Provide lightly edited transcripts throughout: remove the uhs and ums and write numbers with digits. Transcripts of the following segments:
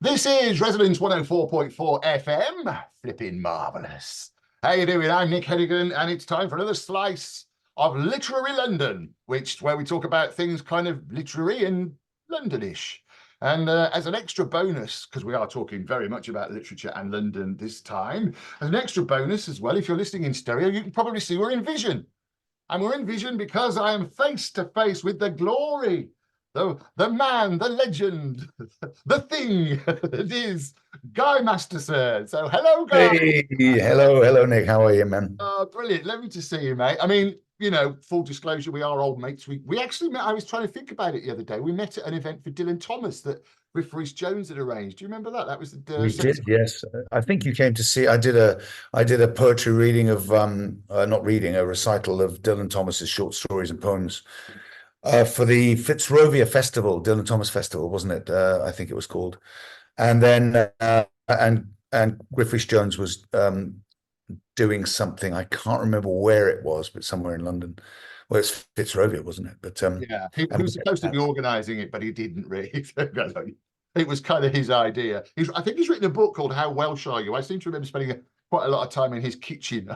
This is Resonance 104.4 FM. Flipping marvellous. How you doing? I'm Nick Hennegan, and it's time for another slice of Literary London, where we talk about things kind of literary and Londonish. And as an extra bonus, because we are talking very much about literature and London this time, as an extra bonus as well, if you're listening in stereo, you can probably see we're in vision. And we're in vision because I am face to face with the glory, the man, the legend, the thing that is Guy Masterson. So hello, Guy. Hey, hello, Nick. How are you, man? Oh, brilliant. Lovely to see you, mate. I mean, full disclosure, we are old mates. We actually met, I was trying to think about it the other day. We met at an event for Dylan Thomas that Riff Rhys Jones had arranged. Do you remember that? That was the We did, yes. I think you came to see. I did a poetry reading of not reading, a recital of Dylan Thomas's short stories and poems for the Fitzrovia Festival, Dylan Thomas Festival, wasn't it? I think it was called. And then and Riff Rhys Jones was doing something. I can't remember where it was, but somewhere in London. Well, it's Fitzrovia, wasn't it? But yeah, he was supposed to be organising it, but he didn't really. It was kind of his idea. I think he's written a book called How Welsh Are You? I seem to remember spending quite a lot of time in his kitchen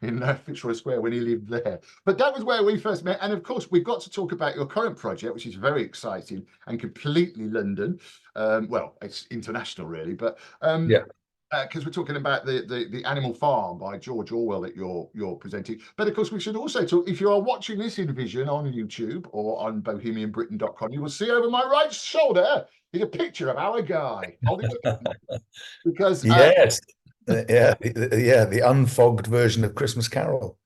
in Fitzroy Square when he lived there. But that was where we first met. And of course, we've got to talk about your current project, which is very exciting and completely London. Well, it's international, really. But yeah. Because we're talking about the Animal Farm by George Orwell that you're presenting. But of course, we should also talk, if you are watching this in vision on YouTube or on bohemianbritain.com, you will see over my right shoulder is a picture of our Guy holding because Yes. The unfogged version of Christmas Carol.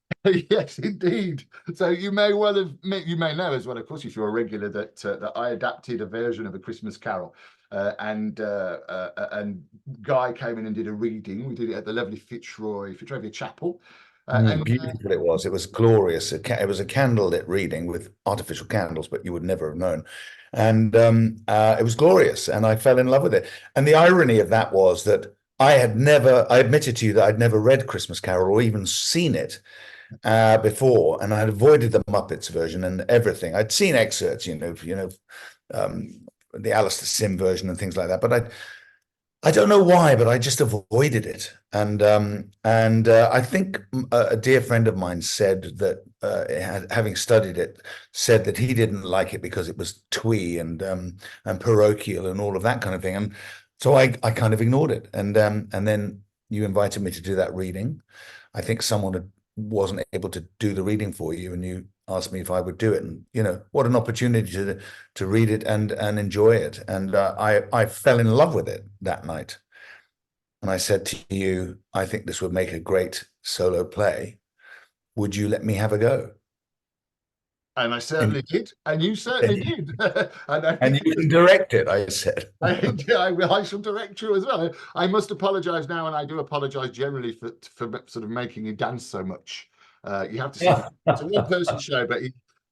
yes, indeed. So you may know as well, of course, if you're a regular, that I adapted a version of A Christmas Carol. And Guy came in and did a reading. We did it at the lovely Fitzrovia Chapel. Beautiful it was. It was glorious. It was a candlelit reading with artificial candles, but you would never have known. And it was glorious, and I fell in love with it. And the irony of that was that I admitted to you that I'd never read Christmas Carol or even seen it before, and I'd avoided the Muppets version and everything. I'd seen excerpts, the Alistair Sim version and things like that, but I don't know why, but I just avoided it. And I think a dear friend of mine said that, having studied it, said that he didn't like it because it was twee and parochial and all of that kind of thing. And so I kind of ignored it. And then you invited me to do that reading. I think someone wasn't able to do the reading for you, and you asked me if I would do it. And what an opportunity to read it and enjoy it. And I fell in love with it that night. And I said to you, I think this would make a great solo play. Would you let me have a go? And I certainly did, and you certainly did. And you can direct it, I said. I shall direct you as well. I must apologise now, and I do apologise generally for sort of making you dance so much. You have to see it's a one-person show, but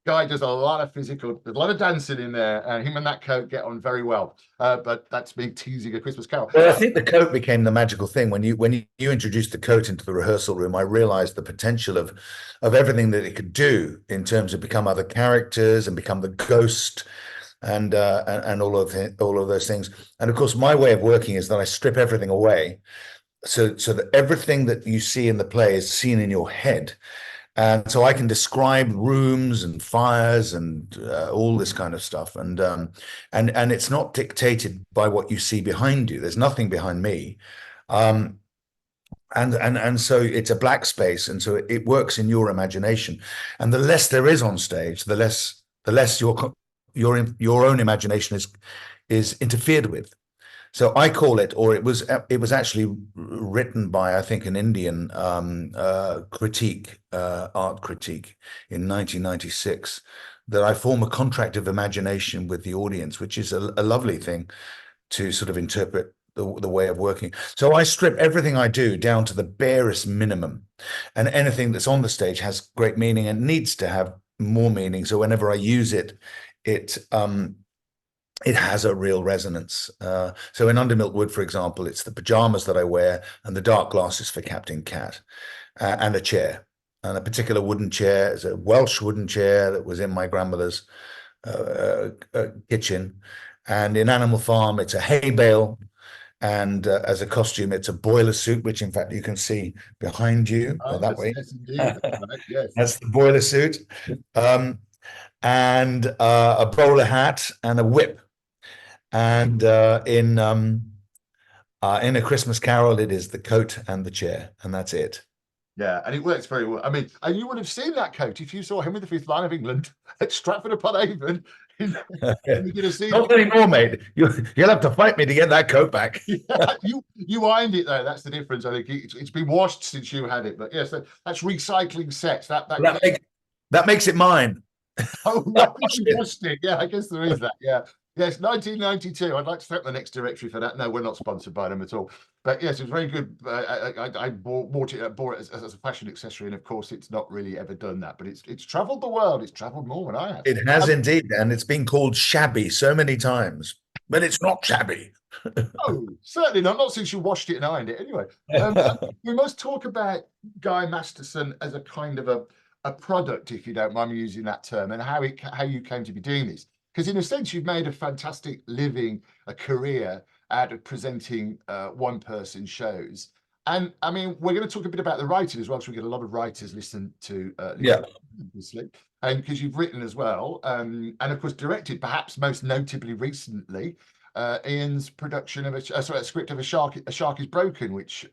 Guy does a lot of dancing in there, and him and that coat get on very well. But that's me teasing A Christmas Carol. Well, I think the coat became the magical thing. When you introduced the coat into the rehearsal room, I realized the potential of everything that it could do in terms of become other characters and become the ghost and all of those things. And of course, my way of working is that I strip everything away, so that everything that you see in the play is seen in your head. And so I can describe rooms and fires and all this kind of stuff, and it's not dictated by what you see behind you. There's nothing behind me, and so it's a black space, and so it works in your imagination. And the less there is on stage, the less your own imagination is interfered with. So I call it, or it was actually written by, I think, an Indian art critique in 1996, that I form a contract of imagination with the audience, which is a lovely thing to sort of interpret the way of working. So I strip everything I do down to the barest minimum, and anything that's on the stage has great meaning and needs to have more meaning. So whenever I use it, it has a real resonance. So in Under Milk Wood, for example, it's the pajamas that I wear and the dark glasses for Captain Cat, and a chair, and a particular wooden chair. It's a Welsh wooden chair that was in my grandmother's kitchen. And in Animal Farm, it's a hay bale And as a costume, it's a boiler suit, which in fact you can see behind you that Yes, way. yes, indeed. That's right. Yes. That's the boiler suit. Um, and a bowler hat and a whip. And in A Christmas Carol, it is the coat and the chair, and that's it. Yeah, and it works very well. I mean, and you would have seen that coat if you saw him with the fifth line of England at Stratford upon Avon. You're going to see Not anymore, mate. You'll have to fight me to get that coat back. yeah, you ironed it though. That's the difference. I think it's been washed since you had it. But yes, that's recycling sets. That makes it mine. Oh, right, you washed it. Yeah, I guess there is that. Yeah. Yes, 1992. I'd like to thank the next directory for that. No, we're not sponsored by them at all. But yes, it was very good. I bought it as a fashion accessory, and of course, it's not really ever done that. But it's travelled the world. It's travelled more than I have. It has indeed, and it's been called shabby so many times, but it's not shabby. Oh, certainly not. Not since you washed it and ironed it. Anyway, we must talk about Guy Masterson as a kind of a product, if you don't mind me using that term, and how you came to be doing this. Because in a sense, you've made a fantastic living, a career out of presenting one-person shows. And I mean, we're going to talk a bit about the writing as well, because we get a lot of writers listen to Yeah. obviously, and because you've written as well, and of course directed, perhaps most notably recently, Ian's production of a script of A Shark is Broken, which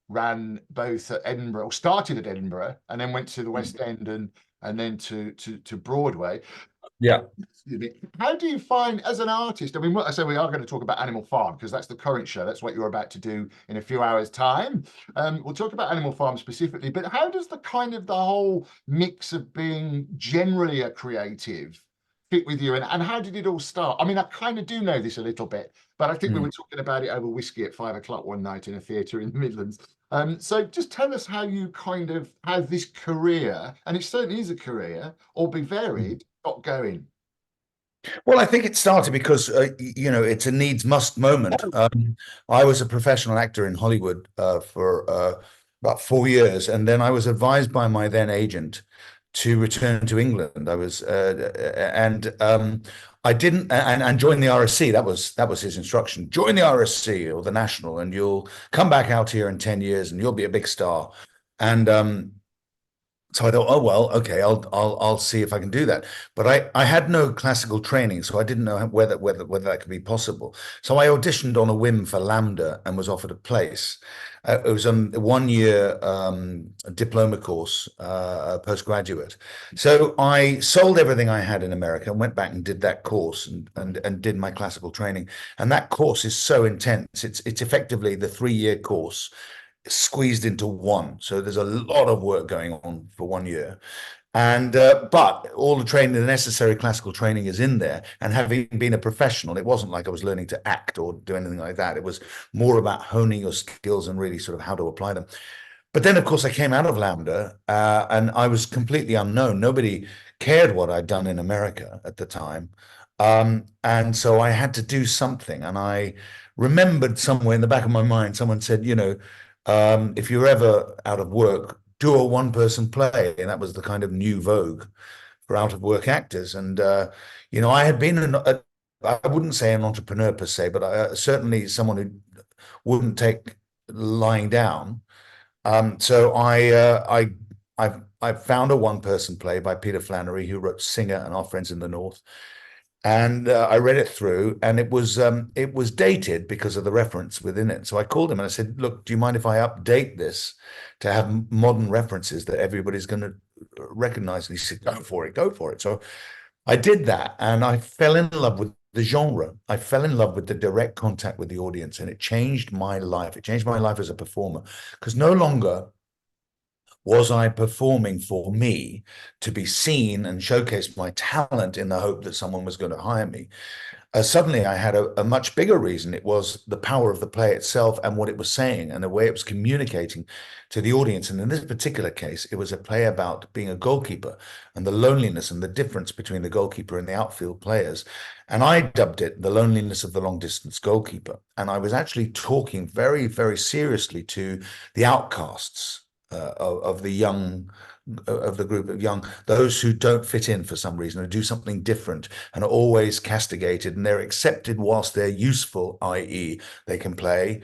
ran both at Edinburgh, or started at Edinburgh, and then went to the West End and then to Broadway. Yeah. How do you find as an artist? I mean, what I say, we are going to talk about Animal Farm because that's the current show. That's what you're about to do in a few hours' time. We'll talk about Animal Farm specifically, but how does the whole mix of being generally a creative fit with you, and how did it all start? I mean, I kind of do know this a little bit, but I think we were talking about it over whiskey at 5 o'clock one night in a theatre in the Midlands. So just tell us how you kind of how this career, and it certainly is a career, albeit varied, got going. Well, I think it started because it's a needs must moment. I was a professional actor in Hollywood for about 4 years, and then I was advised by my then agent to return to England. I was and I didn't and join the RSC. That was his instruction. Join the RSC or the National, and you'll come back out here in 10 years, and you'll be a big star. And so I thought, oh well, okay, I'll see if I can do that. But I had no classical training, so I didn't know whether that could be possible. So I auditioned on a whim for Lambda and was offered a place. It was a 1 year diploma course, postgraduate. So I sold everything I had in America and went back and did that course and did my classical training. And that course is so intense. It's effectively the 3 year course squeezed into one. So there's a lot of work going on for 1 year. And but all the training, the necessary classical training is in there. And having been a professional, it wasn't like I was learning to act or do anything like that. It was more about honing your skills and really sort of how to apply them. But then, of course, I came out of Lambda and I was completely unknown. Nobody cared what I'd done in America at the time. And so I had to do something. And I remembered somewhere in the back of my mind, someone said, if you're ever out of work, do a one-person play. And that was the kind of new vogue for out-of-work actors. And, I had been, I wouldn't say an entrepreneur per se, but certainly someone who wouldn't take lying down. So I found a one-person play by Peter Flannery, who wrote Singer and Our Friends in the North. And I read it through, and it was dated because of the reference within it. So I called him and I said, "Look, do you mind if I update this to have modern references that everybody's going to recognize?" And he said, "Go for it, go for it." So I did that, and I fell in love with the genre. I fell in love with the direct contact with the audience, and it changed my life. It changed my life as a performer, because no longer was I performing for me to be seen and showcase my talent in the hope that someone was going to hire me. Suddenly I had a much bigger reason. It was the power of the play itself and what it was saying and the way it was communicating to the audience. And in this particular case, it was a play about being a goalkeeper and the loneliness and the difference between the goalkeeper and the outfield players. And I dubbed it The Loneliness of the Long Distance Goalkeeper. And I was actually talking very, very seriously to the outcasts of the young of the group of young, those who don't fit in for some reason or do something different and are always castigated, and they're accepted whilst they're useful, i.e. they can play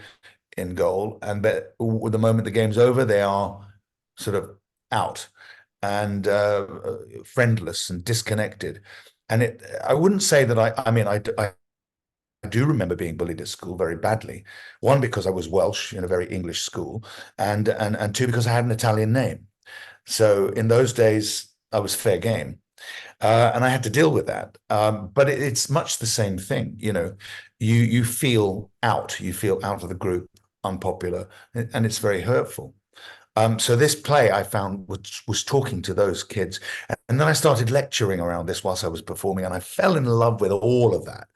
in goal, and but the moment the game's over, they are sort of out and friendless and disconnected. And I wouldn't say that I mean, I do remember being bullied at school very badly. One, because I was Welsh in a very English school, and two, because I had an Italian name. So in those days, I was fair game. And I had to deal with that. But it's much the same thing. You feel out. You feel out of the group, unpopular, and it's very hurtful. So this play I found was talking to those kids, and then I started lecturing around this whilst I was performing, and I fell in love with all of that.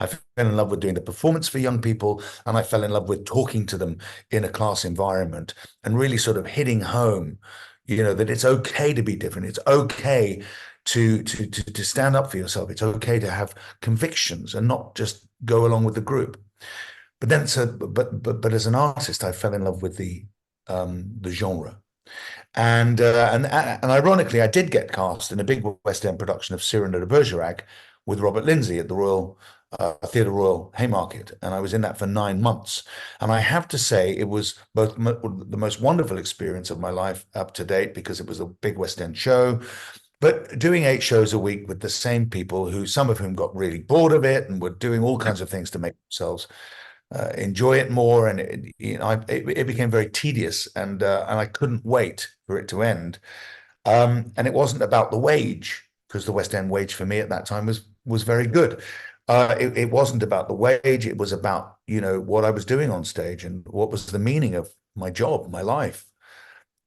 I fell in love with doing the performance for young people, and I fell in love with talking to them in a class environment and really sort of hitting home, that it's okay to be different. It's okay to stand up for yourself. It's okay to have convictions and not just go along with the group. But then, but as an artist, I fell in love with the genre. And ironically, I did get cast in a big West End production of Cyrano de Bergerac with Robert Lindsay at the Royal Theatre Royal Haymarket, and I was in that for 9 months. And I have to say, it was both the most wonderful experience of my life up to date, because it was a big West End show. But doing 8 shows a week with the same people, who some of whom got really bored of it and were doing all kinds of things to make themselves enjoy it more, and it became very tedious, and I couldn't wait for it to end. And it wasn't about the wage, because the West End wage for me at that time was very good. It wasn't about the wage. It was about what I was doing on stage and what was the meaning of my job, my life.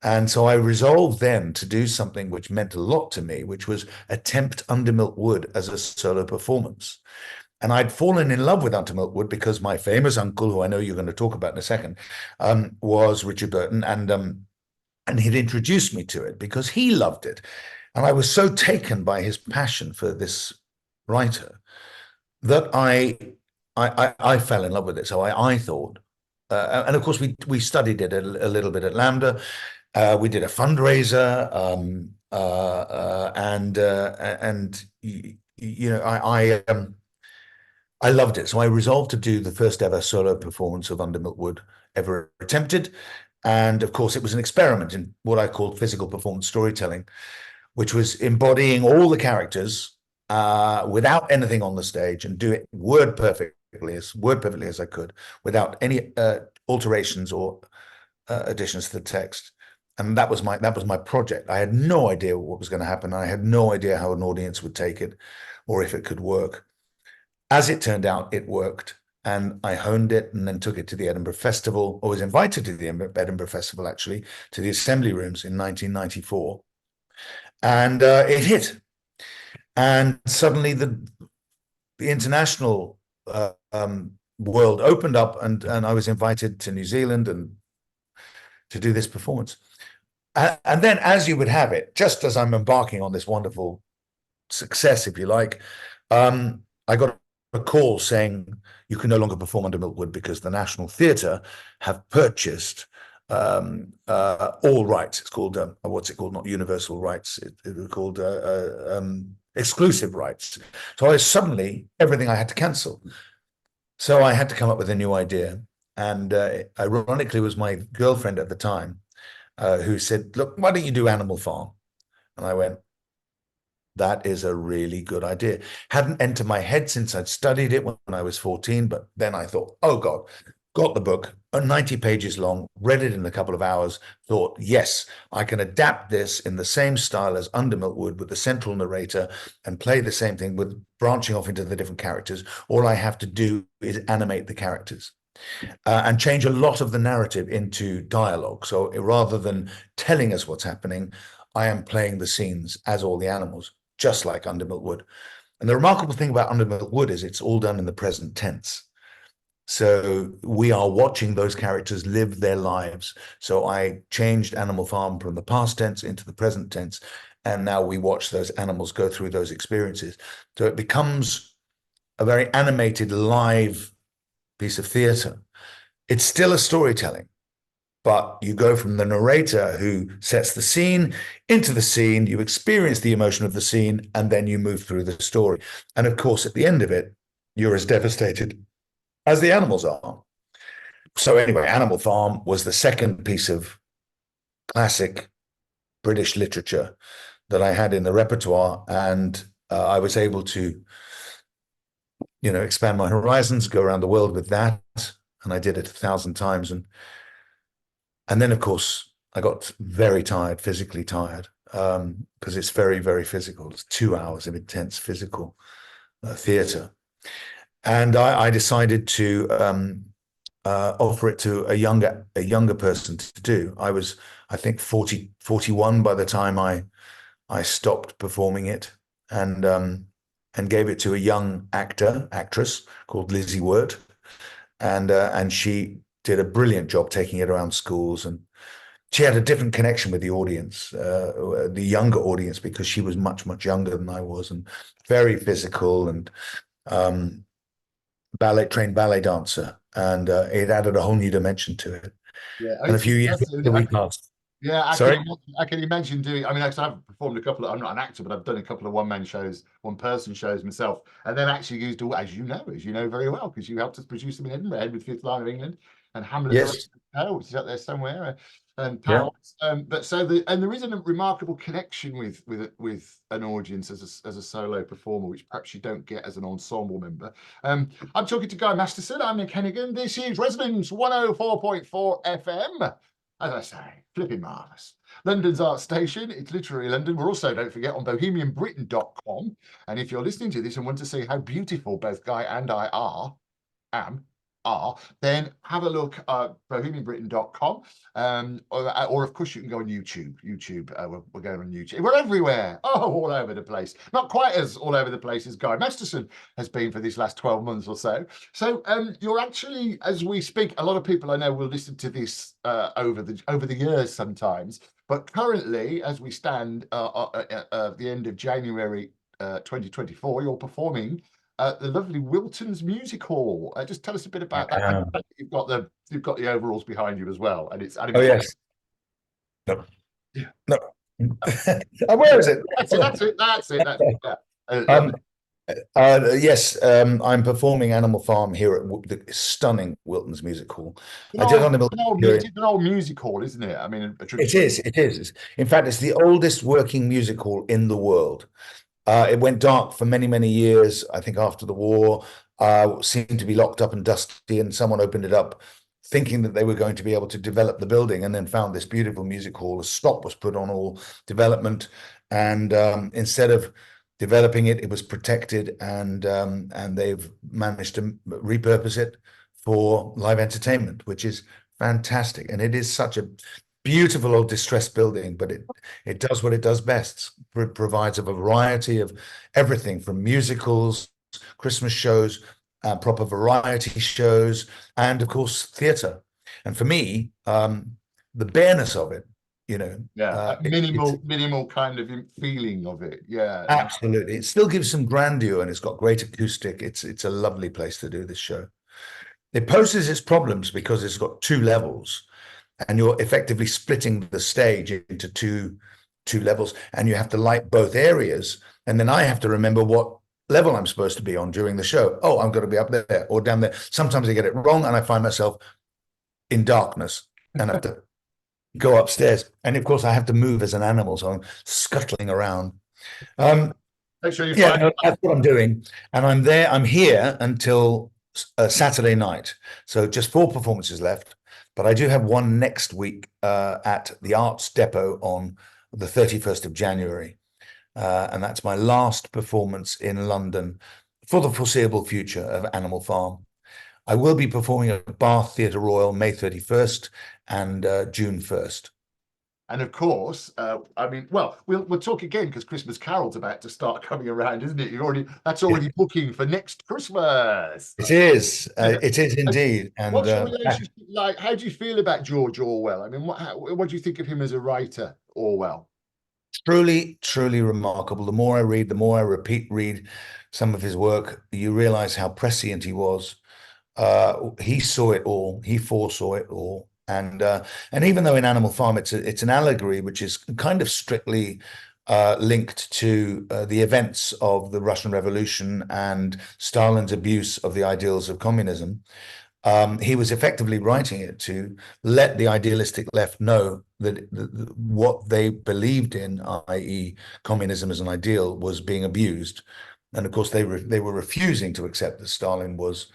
And so I resolved then to do something which meant a lot to me, which was attempt Under Milk Wood as a solo performance. And I'd fallen in love with Under Milk Wood because my famous uncle, who I know you're going to talk about in a second, was Richard Burton, and he'd introduced me to it because he loved it. And I was so taken by his passion for this writer that I fell in love with it. So I thought, and of course we studied it a little bit at Lambda. We did a fundraiser, I loved it. So I resolved to do the first ever solo performance of Under Milk Wood ever attempted. And of course, it was an experiment in what I called physical performance storytelling, which was embodying all the characters without anything on the stage, and do it word perfectly as I could, without any alterations or additions to the text. And that was my project. I had no idea what was going to happen. I had no idea how an audience would take it or if it could work. As it turned out, it worked, and I honed it and then took it to the Edinburgh Festival, or was invited to the Edinburgh Festival, actually, to the Assembly Rooms in 1994. And it hit. And suddenly the international world opened up, and I was invited to New Zealand and to do this performance. And then, as you would have it, just as I'm embarking on this wonderful success, if you like, I got a call saying you can no longer perform Under Milk Wood because the National Theatre have purchased all rights. It's called what's it called? Not universal rights. It was called exclusive rights. So suddenly everything I had to cancel. So I had to come up with a new idea, and ironically, it was my girlfriend at the time who said, "Look, why don't you do Animal Farm?" And I went, that is a really good idea. Hadn't entered my head since I'd studied it when I was 14, but then I thought, oh God, got the book, 90 pages long, read it in a couple of hours, thought, yes, I can adapt this in the same style as Under Milk Wood with the central narrator and play the same thing with branching off into the different characters. All I have to do is animate the characters. And change a lot of the narrative into dialogue. So rather than telling us what's happening, I am playing the scenes as all the animals, just like Under Milk Wood. And the remarkable thing about Under Milk Wood is it's all done in the present tense. So we are watching those characters live their lives. So I changed Animal Farm from the past tense into the present tense. And now we watch those animals go through those experiences. So it becomes a very animated, live piece of theatre. It's still a storytelling, but you go from the narrator who sets the scene into the scene, you experience the emotion of the scene, and then you move through the story. And of course, at the end of it, you're as devastated as the animals are. So anyway, Animal Farm was the second piece of classic British literature that I had in the repertoire, and I was able to, expand my horizons, go around the world with that, and I did it 1,000 times, and then of course I got very tired, physically tired, because it's very, very physical. It's 2 hours of intense physical theatre, and I decided to offer it to a younger person to do. I was, I think, 41 by the time I stopped performing it, and gave it to a young actress called Lizzie Wirt, and she did a brilliant job taking it around schools, and she had a different connection with the audience, the younger audience, because she was much, much younger than I was, and very physical, and trained ballet dancer, and it added a whole new dimension to it. Yeah, And a few years later, we passed. Yeah, Sorry? I can imagine doing. I mean, actually, I've performed a couple of. I'm not an actor, but I've done a couple of one-man shows, one-person shows myself, and then actually used all, as you know very well, because you helped us produce them in Edinburgh, Edward Fifth Line of England, and Hamlet, Yes. which is up there somewhere, and Yeah. Paris. But there is a remarkable connection with an audience as a solo performer, which perhaps you don't get as an ensemble member. I'm talking to Guy Masterson. I'm Nick Hennegan. This is Resonance 104.4 FM. As I say, flipping marvellous. London's art station, it's literally London. We're also, don't forget, on bohemianbritain.com. And if you're listening to this and want to see how beautiful both Guy and I then have a look at bohemianbritain.com. Or of course, you can go on YouTube. We're going on YouTube. We're everywhere. Oh, all over the place. Not quite as all over the place as Guy Masterson has been for these last 12 months or so. So you're actually, as we speak, a lot of people I know will listen to this over the years sometimes. But currently, as we stand at the end of January 2024, you're performing at the lovely Wiltons Music Hall. Just tell us a bit about that. You've got the overalls behind you as well, and it's. Oh yes. No. Yeah. No. Where is it? That's it. Yeah. Yes, I'm performing Animal Farm here at the stunning Wiltons Music Hall. It's an old music hall, isn't it? I mean, it is. It is. In fact, it's the oldest working music hall in the world. It went dark for many, many years. I think after the war, seemed to be locked up and dusty, and someone opened it up thinking that they were going to be able to develop the building, and then found this beautiful music hall. A stop was put on all development, and instead of developing it, it was protected, and they've managed to repurpose it for live entertainment, which is fantastic. And it is such a beautiful old distressed building, but it does what it does best. It provides a variety of everything from musicals, Christmas shows, proper variety shows, and of course theatre. And for me, the bareness of it, minimal kind of feeling of it. Yeah, absolutely. It still gives some grandeur, and it's got great acoustic. It's a lovely place to do this show. It poses its problems because it's got two levels, and you're effectively splitting the stage into two levels, and you have to light both areas. And then I have to remember what level I'm supposed to be on during the show. Oh, I'm going to be up there or down there. Sometimes I get it wrong, and I find myself in darkness and have to go upstairs. And of course, I have to move as an animal, so I'm scuttling around. Make sure that's what I'm doing, and I'm here until Saturday night. So just 4 performances left, but I do have one next week at the Arts Depot on the 31st of January, and that's my last performance in London for the foreseeable future of Animal Farm. I will be performing at Bath Theatre Royal May 31st and June 1st. And of course, we'll talk again because Christmas Carol's about to start coming around, isn't it? That's already booking for next Christmas. It is. It is indeed. And what's your relationship like? How do you feel about George Orwell? I mean, what do you think of him as a writer, Orwell? Truly, truly remarkable. The more I read, the more I read some of his work, you realize how prescient he was. He saw it all. He foresaw it all. And even though in Animal Farm it's an allegory which is kind of strictly linked to the events of the Russian Revolution and Stalin's abuse of the ideals of communism, he was effectively writing it to let the idealistic left know that what they believed in, i.e., communism as an ideal, was being abused. And of course, they were refusing to accept that Stalin was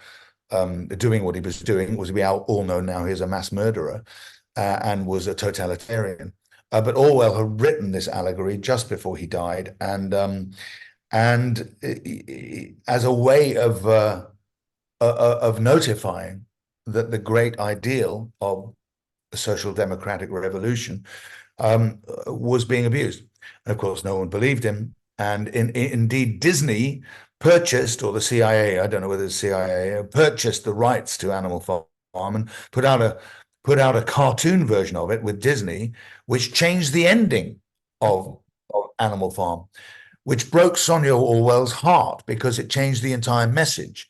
doing what he was doing. Was we all know now he's a mass murderer and was a totalitarian. But Orwell had written this allegory just before he died, and as a way of notifying that the great ideal of the social democratic revolution was being abused. And of course, no one believed him. And indeed, Disney purchased, or the CIA, I don't know whether the CIA, purchased the rights to Animal Farm and put out a cartoon version of it with Disney, which changed the ending of Animal Farm, which broke Sonia Orwell's heart because it changed the entire message.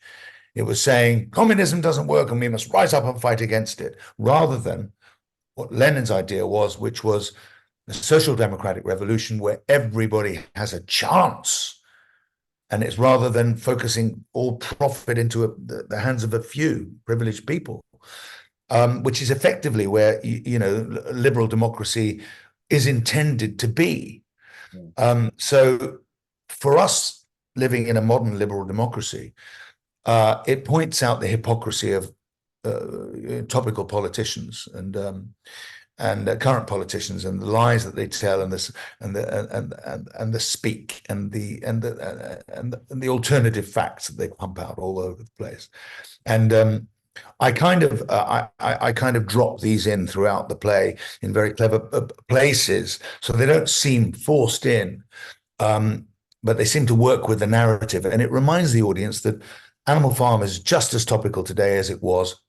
It was saying communism doesn't work and we must rise up and fight against it, rather than what Lenin's idea was, which was a social democratic revolution where everybody has a chance. And it's rather than focusing all profit into the hands of a few privileged people, which is effectively where, liberal democracy is intended to be. So for us living in a modern liberal democracy, it points out the hypocrisy of topical politicians and current politicians and the lies that they tell and the speak and the alternative facts that they pump out all over the place. And I kind of drop these in throughout the play in very clever places, so they don't seem forced in, but they seem to work with the narrative, and it reminds the audience that Animal Farm is just as topical today as it was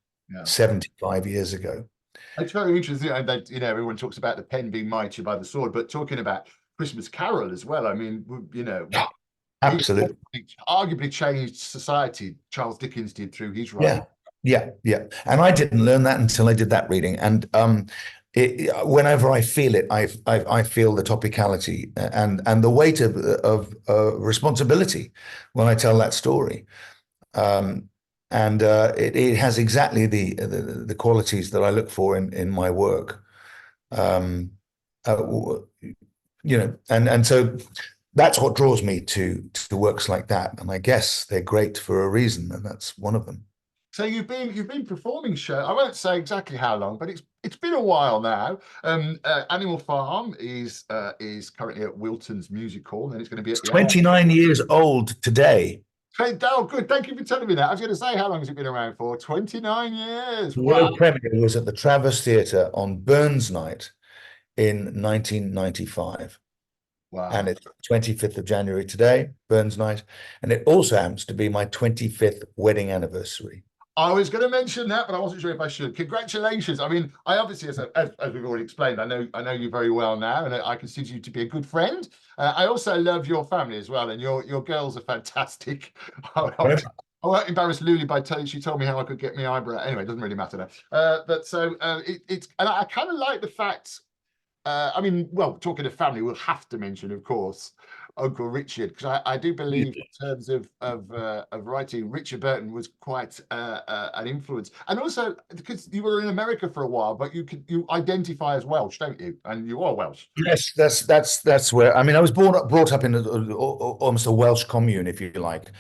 75 years ago. It's very interesting that, everyone talks about the pen being mightier by the sword, but talking about Christmas Carol as well. I mean, absolutely, arguably changed society. Charles Dickens did through his writing. Yeah. And I didn't learn that until I did that reading. And whenever I feel it, I feel the topicality and the weight of responsibility when I tell that story. It has exactly the qualities that I look for in my work. And so that's what draws me to works like that. And I guess they're great for a reason, and that's one of them. So you've been performing show. I won't say exactly how long, but it's been a while now. Animal Farm is currently at Wiltons Music Hall, and it's going to be at the 29 years old today. Oh, good. Thank you for telling me that. I was going to say, how long has it been around for? 29 years. The world premiere was at the Traverse Theatre on Burns Night in 1995. Wow. And it's 25th of January today, Burns Night. And it also happens to be my 25th wedding anniversary. I was going to mention that, but I wasn't sure if I should. Congratulations. I mean, I obviously, as we've already explained, I know you very well now, and I consider you to be a good friend. I also love your family as well, and your girls are fantastic. I won't embarrass Luli by telling she told me how I could get my eyebrow. Anyway, it doesn't really matter now. And I kind of like the fact. Talking of family, we'll have to mention, of course, Uncle Richard, because I do believe in terms of writing, Richard Burton was quite an influence, and also because you were in America for a while, but you identify as Welsh, don't you? And you are Welsh. Yes, that's where I mean I was brought up in almost a Welsh commune, if you like,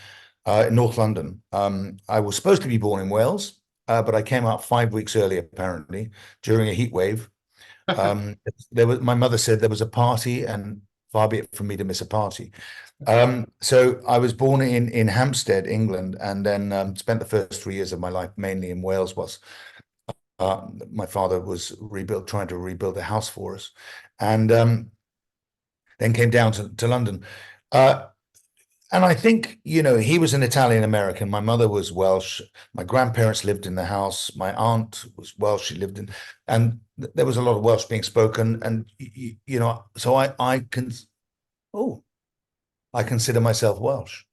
in North London. I was supposed to be born in Wales, but I came out 5 weeks early apparently during a heat wave. My mother said there was a party, and far be it from me to miss a party. So I was born in Hampstead, England, and then spent the first 3 years of my life mainly in Wales. Was my father was trying to rebuild a house for us, and then came down to London. And I think, he was an Italian American. My mother was Welsh. My grandparents lived in the house. My aunt was Welsh. She lived in, and there was a lot of Welsh being spoken. And, so I consider myself Welsh.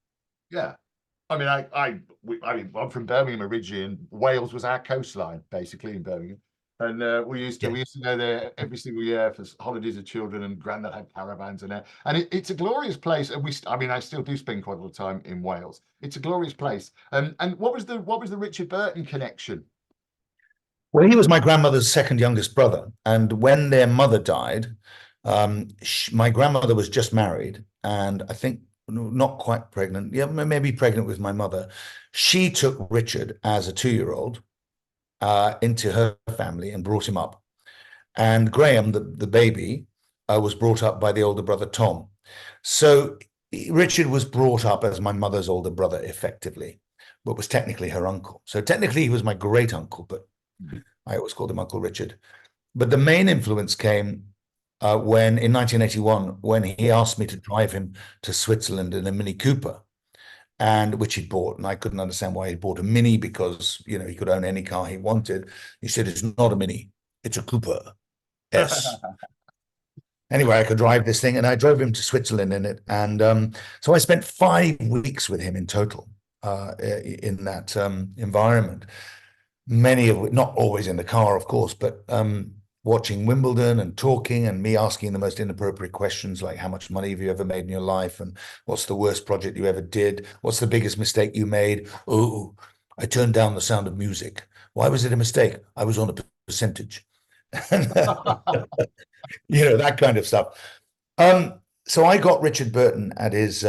Yeah. I mean, I'm from Birmingham originally, and Wales was our coastline, basically, in Birmingham. And Yeah. we used to go there every single year for holidays of children, and Grandad had caravans in there. And it's a glorious place. And I mean, I still do spend quite a lot of time in Wales. It's a glorious place. And what was the Richard Burton connection? Well, he was my grandmother's second youngest brother, and when their mother died, my grandmother was just married, and I think not quite pregnant. Yeah, maybe pregnant with my mother. She took Richard as a 2-year-old into her family and brought him up. And Graham, the baby, was brought up by the older brother Tom. So Richard was brought up as my mother's older brother, effectively, but was technically her uncle. So technically he was my great uncle, but I always called him Uncle Richard. But the main influence came when, in 1981, when he asked me to drive him to Switzerland in a Mini Cooper, and which he'd bought. And I couldn't understand why he bought a Mini, because, you know, he could own any car he wanted. He said, "It's not a Mini, it's a Cooper S." Anyway, I could drive this thing, and I drove him to Switzerland in it. And so I spent 5 weeks with him in total in that environment. Many of not always in the car, of course, but watching Wimbledon and talking, and me asking the most inappropriate questions like, how much money have you ever made in your life? And what's the worst project you ever did? What's the biggest mistake you made? Oh, I turned down The Sound of Music. Why was it a mistake? I was on a percentage. You know, that kind of stuff. So I got Richard Burton at his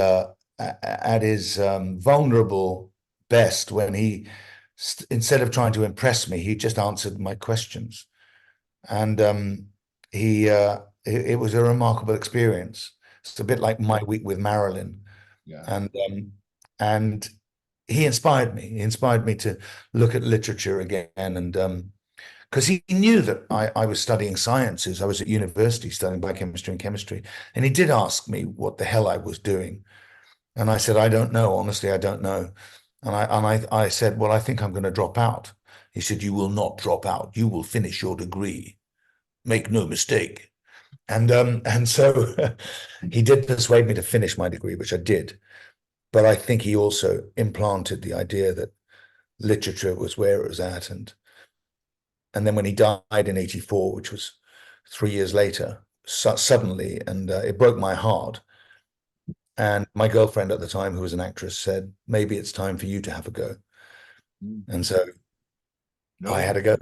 vulnerable best, when he, instead of trying to impress me, he just answered my questions. And it was a remarkable experience. It's a bit like my week with Marilyn. Yeah. And he inspired me. He inspired me to look at literature again, and because he knew that I was studying sciences. I was at university studying biochemistry and chemistry. And he did ask me what the hell I was doing. And I said, I don't know. Honestly, I don't know. And I said, well, I think I'm going to drop out. He said, you will not drop out. You will finish your degree. Make no mistake. And so he did persuade me to finish my degree, which I did. But I think he also implanted the idea that literature was where it was at. And then when he died in 1984, which was 3 years later, suddenly, and it broke my heart. And my girlfriend at the time, who was an actress, said, maybe it's time for you to have a go. And so I had a go.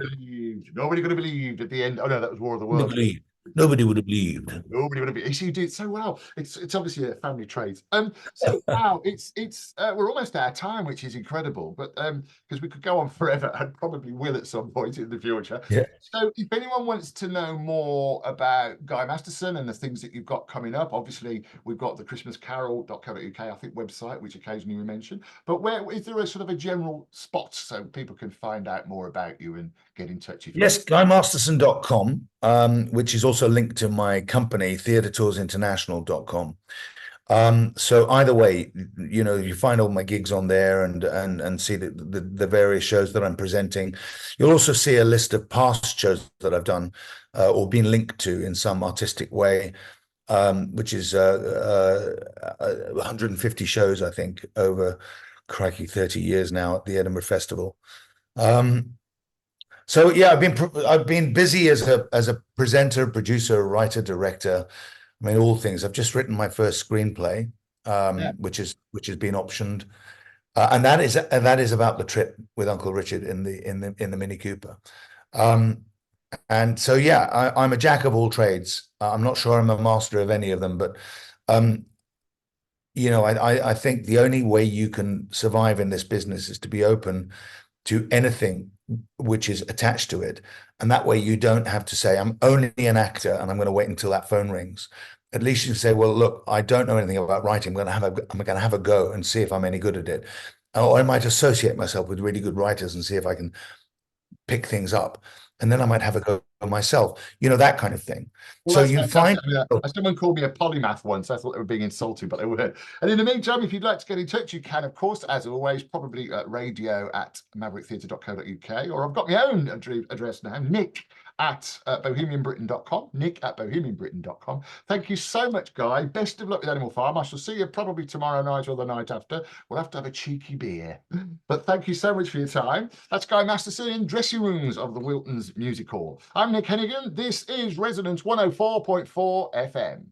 Nobody could have believed at the end. Oh no, that was War of the Worlds. Nobody would have believed. Nobody would have believed. You did so well. It's obviously a family trait. So wow, it's we're almost out of time, which is incredible. But because we could go on forever, and probably will at some point in the future. Yeah. So if anyone wants to know more about Guy Masterson and the things that you've got coming up, obviously we've got the christmascarol.co.uk, I think, website, which occasionally we mention. But where is there a sort of a general spot so people can find out more about you and get in touch? Yes, guymasterson.com, which is also linked to my company, theatretourinternational.com. So either way, you know, you find all my gigs on there, and see the various shows that I'm presenting. You'll also see a list of past shows that I've done or been linked to in some artistic way, which is 150 shows, I think, over, crikey, 30 years now at the Edinburgh Festival. So yeah, I've been busy as a presenter, producer, writer, director. I mean, all things. I've just written my first screenplay, which has been optioned, and that is about the trip with Uncle Richard in the Mini Cooper. And so yeah, I'm a jack of all trades. I'm not sure I'm a master of any of them, but you know, I think the only way you can survive in this business is to be open to anything which is attached to it. And that way you don't have to say, I'm only an actor and I'm going to wait until that phone rings. At least you can say, well, look, I don't know anything about writing. I'm going to have a go and see if I'm any good at it. Or I might associate myself with really good writers and see if I can pick things up. And then I might have a go myself, you know, that kind of thing. Well, so you find someone called me a polymath once. I thought they were being insulting, but they weren't. And in the meantime, if you'd like to get in touch, you can, of course, as always, probably radio@mavericktheatre.co.uk, or I've got my own address now, Nick at bohemianbritain.com, nick@bohemianbritain.com. Thank you so much, Guy. Best of luck with Animal Farm. I shall see you probably tomorrow night or the night after. We'll have to have a cheeky beer. But thank you so much for your time. That's Guy Masterson in Dressing Rooms of the Wiltons Music Hall. I'm Nick Hennegan. This is Resonance 104.4 FM.